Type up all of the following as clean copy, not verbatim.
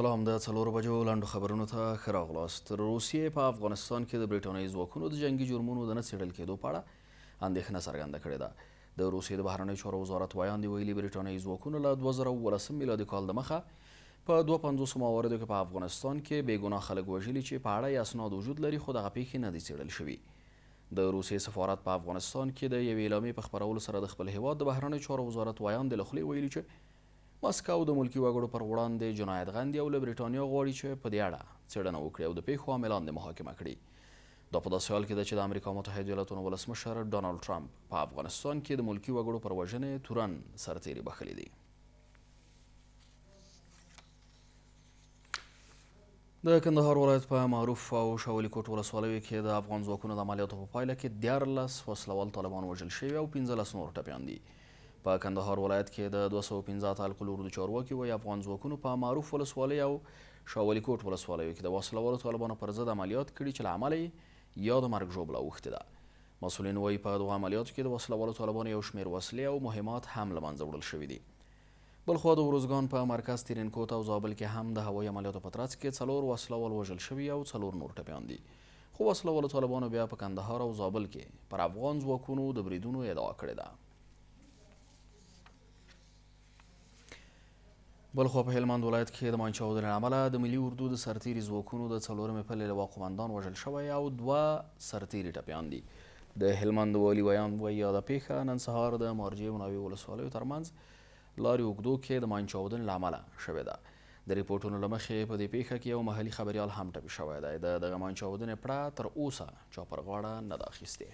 سلام. د 4 بجو لاندو خبرونو ته ښه راغلاست. روسیې په افغانستان کې د برټانیې ځواکونو د جنګي جرمونو د نه څېړل کېدو په اړه اندېښنه څرګنده کړې ده. د روسیې د بهرنیو چارو وزارت ویاندې ویلي برټانیې ځواکونو له 2019 میلادي کال د مخه په 52 مواردو کې په افغانستان کې بېګناه خلک وژلي چې په اړه یې اسناد وجود لري، خو دغه پیښې نه دي څېړل شوي. د روسیې سفارت په افغانستان کې د یوې اعلامیې په خپرولو سره د خپل هیواد د بهرنیو چارو وزارت ویاندې له خولې ویلي چې مسکو د ملکي وګړو پر وړاندې جنایت غندي او له برټانیا غواړي چې په دې اړه څېړنه وکړي او د پیښو عاملان دې محاکمه کړي. دا په داسې حال کې ده چې د امریکا متحده ایالاتو ولسمشر ډانالډ ټرمپ په افغانستان کې د ملکي وګړو پر وژنې تورن سرتېري بخښلي دي. د کندهار ولایت په معروف او شاولي کوټ ولسوالیو کې د افغان ځواکونو د عملیاتو په پایله کې 14 وسلوال طالبان وژل شوي او 15 نور ټپیان دي. په کندهار ولایت کې د 215 اتل اردو چارواکي وایي افغان ځواکونو په معروف ولسوالۍ او شاولي کوټ ولسوالیو کې د وسلوالو طالبانو پر ضد عملیات کړي چې له امله یې یا د مرګ ژوبله اوښتې ده. مسؤلین وایي په دغو عملیاتو کې د وسلوالو طالبانو یو شمېر وسلې او مهمات هم له منځه وړل شوي دي. بلخوا د ارزګان په مرکز ترینکوټ او زابل کې هم د هوایي عملیاتو په ترڅ کې 4 وسلوال وژل شوي او 4 نور ټپیان دي. خو وسلوالو طالبانو بیا په کندهار او زابل کې پر افغان ځواکونو د بریدونو ادعا کړې ده. بلخوا په هلمند ولایت کې د مانچاودنې له امله د ملي اردو د سرتېري ځواکونو د 4مې پلې لوا قومندان وژل شوی او 2 سرتېري ټپیان دي. د هلمند والي ویان وایي یاده پیښه نن سهار د مارجې مناوي ولسوالیو ترمنځ لارې اوږدو کې د مانچاودنې له امله شوې ده. د ریپورټونو له مخې په دې پیښه کې یو محلي خبریال هم ټپي شوی دی. د دغه مانچاودنې پړه تر اوسه چا پر غاړه نه ده اخیستې.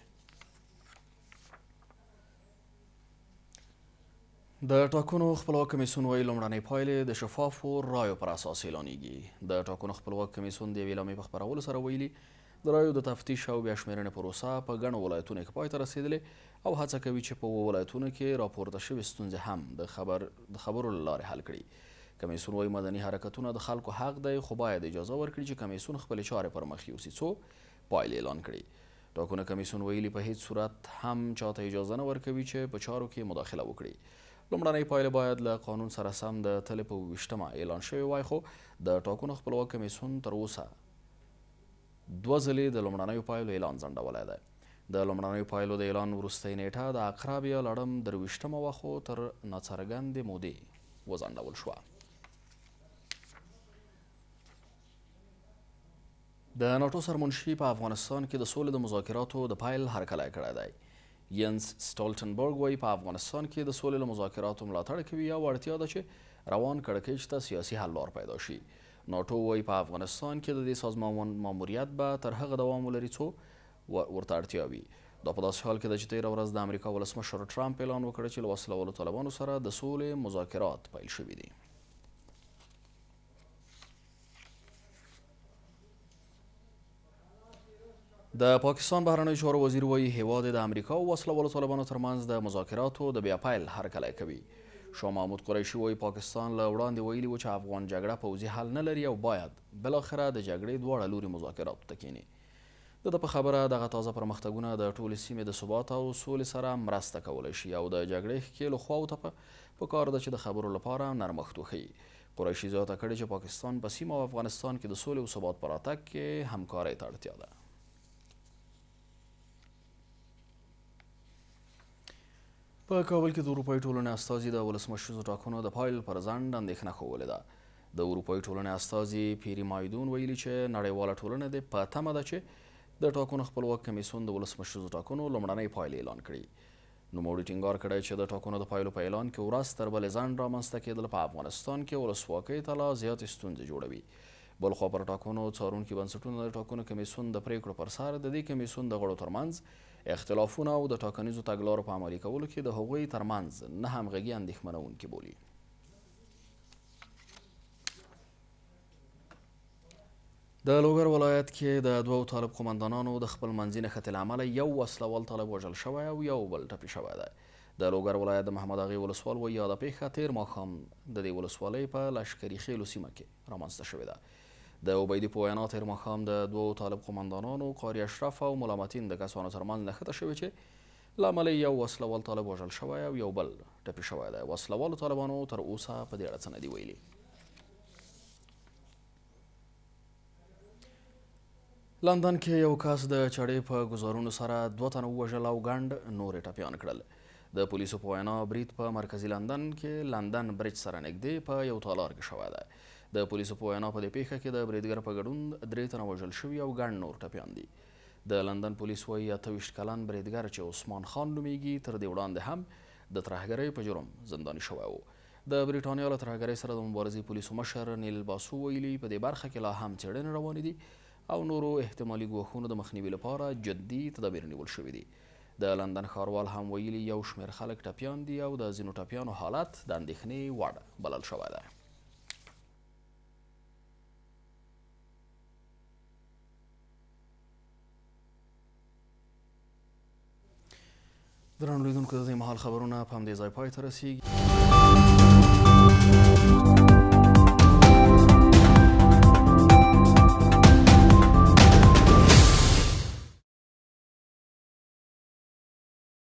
د ټاکنو خپلواک کمیسیون وایي لومړنۍ پایلې د شفافو رایو پر اساس اعلانیږي. د ټاکنو خپلواک کمیسیون د یوې اعلامیې په خپرولو سره ویلي د رایو د تفتیش او بیا شمېرنې پروسه په ګڼو ولایتونو کې پای ته رسېدلې او هڅه کوي چې په 2 ولایتونو کې راپورته شوې ستونزې هم د خبرو له لارې حل کړي. کمیسیون وایي مدني حرکتونه د خلکو حق دی، خو باید اجازه ورکړي چې کمیسیون خپلې چارې پر مخ یوسي څو پایلې اعلان کړي. ټاکنو کمیسیون ویلي په هیڅ صورت هم چاته اجازه نه ورکوي چې په چارو کې مداخله وکړي. لومړنۍ پایلې باید له قانون سره سم د تلې په 28مه اعلان شوی وای، خو د ټاکنو خپلواک کمیسیون تر اوسه 2 ځلې د لومړنیو پایلو اعلان ځنډولی دی. د لومړنیو پایلو د اعلان وروستۍ نیټه د عقرب یا لړم 23مه وه، خو تر ناڅرګندې مودې وځنډول شوه. د ناټو سرمنشي په افغانستان کې د سولې د مذاکراتو د پیل هرکلی کړی دی. ینس سټالټنبرګ وایي په افغانستان کې د سولې له مذاکراتو ملاتړ کوي او اړتیا ده چې روان کړکېچ ته سیاسي حل لار پیدا شي. ناټو وایي په افغانستان کې د دې سازمان ماموریت به تر هغه دوام ولري څو ورته اړتیا وي. دا په داسې حال کې ده چې تېره ورځ د امریکا ولسمشر ټرمپ اعلان وکړ چې له وسلوالو طالبانو سره د سولې مذاکرات پیل شوي دي. د پاکستان بهرنیو چارو وزیر وایي هیواد د امریکا او وسلوالو طالبانو ترمنځ د مذاکراتو د بیا پیل هرکلی کوي. شاه محمود قریشي وایي پاکستان له وړاندې ویلي و چې افغان جګړه پوځي حل نه لري او باید بالاخره د جګړې دواړه لوري مذاکراتو ته کیني. د ده په خبره دغه تازه پرمختګونه د ټولې سیمې د ثبات او سولې سره مرسته کولی شي او د جګړې ښکېلو خواو ته پکار ده چې د خبرو لپاره نرمښت وښیي. قریشي زیاته کړې چې پاکستان په سیمه او افغانستان کې د سولې او ثبات په راتګ کې همکارۍ ته اړتیا ده. په کابل کې د اروپایي ټولنې استازي د ولسمشریزو ټاکنو د پایل پر ځنډ اندېښنه ښودلې ده. د اروپایي ټولنې استازي پیری مایدون ویلي چې نړیواله ټولنه دې په تمه ده چې د ټاکنو خپلواک کمیسیون د ولسمشریزو ټاکنو لومړنۍ پایلې اعلان کړي. نوموړي ټینګار کړی چې د ټاکنو د پایلو په اعلان کې ورځ تر بلې ځنډ رامنځته کېدل په افغانستان کې ولسواکۍ ته لا زیاتې ستونزې جوړوي. بلخوا پر ټاکنو څارونکي بنسټونه د ټاکنو کمیسیون د پریکړو پر سر د دې کمیسیون د غړو ترمنځ اختلافونه او د ټاکنیزو تګلارو په عملي کولو کې د هغوی ترمنځ نه همغږي اندېښمنونکي بولي. د لوګر ولایت کې د 2 طالب قومندانانو د خپل منځي نښتې له امله یو وسلوال طالب وژل شوی او یو بل ټپي شوی دی. د لوګر ولایت د محمد اغې ولسوال وایي یاده پیښه تېر ماښام د دې ولسوالۍ په لشکري خیلو سیمه کې رامنځته شوې ده. د عبیدي په وینا تېر ماښام د 2 طالب قومندانانو قاري اشرف او ملا متین د کسانو ترمنځ نښته شوې چې له امله یو وسلوال طالب وژل شوی او یو بل ټپي شوی دی. وسلوالو طالبانو تر اوسه په دې اړه څه نه دي ویلي. لندن کې یو کس د چړې په ګزارونو سره 2 تنه ووژل او ګڼ نور یې ټپیان کړل. د پولیسو په وینا برید په مرکزي لندن کې لندن برج سره نږدې په یو تالار کې شوی دی. د پولیسو په وینا په دې پیښه کې د بریدګر په ګډون 3 تنه وژل شوي او ګڼ نور ټپیان دي. د لندن پولیس وایي 28 کلن بریدګر چې عثمان خان نومیږي تر دې وړاندې هم د ترهګرۍ په جرم زنداني شوی و. د بریټانیا له ترهګرۍ سره د مبارزې پولیسو مشر نیل باسو ویلي په دې برخه کې لا هم څېړنې روانې دي او نورو احتمالي ګواښونو د مخنیوي لپاره جدي تدابیر نیول شوي دي. د لندن ښاروال هم ویلي یو شمېر خلک ټپیان دي او د ځینو ټپیانو حالت د اندېښنې وړ بلل شوی دی. درنو لیدونکو د دې مهال خبرونه په همدې ځای پای ته رسیږي.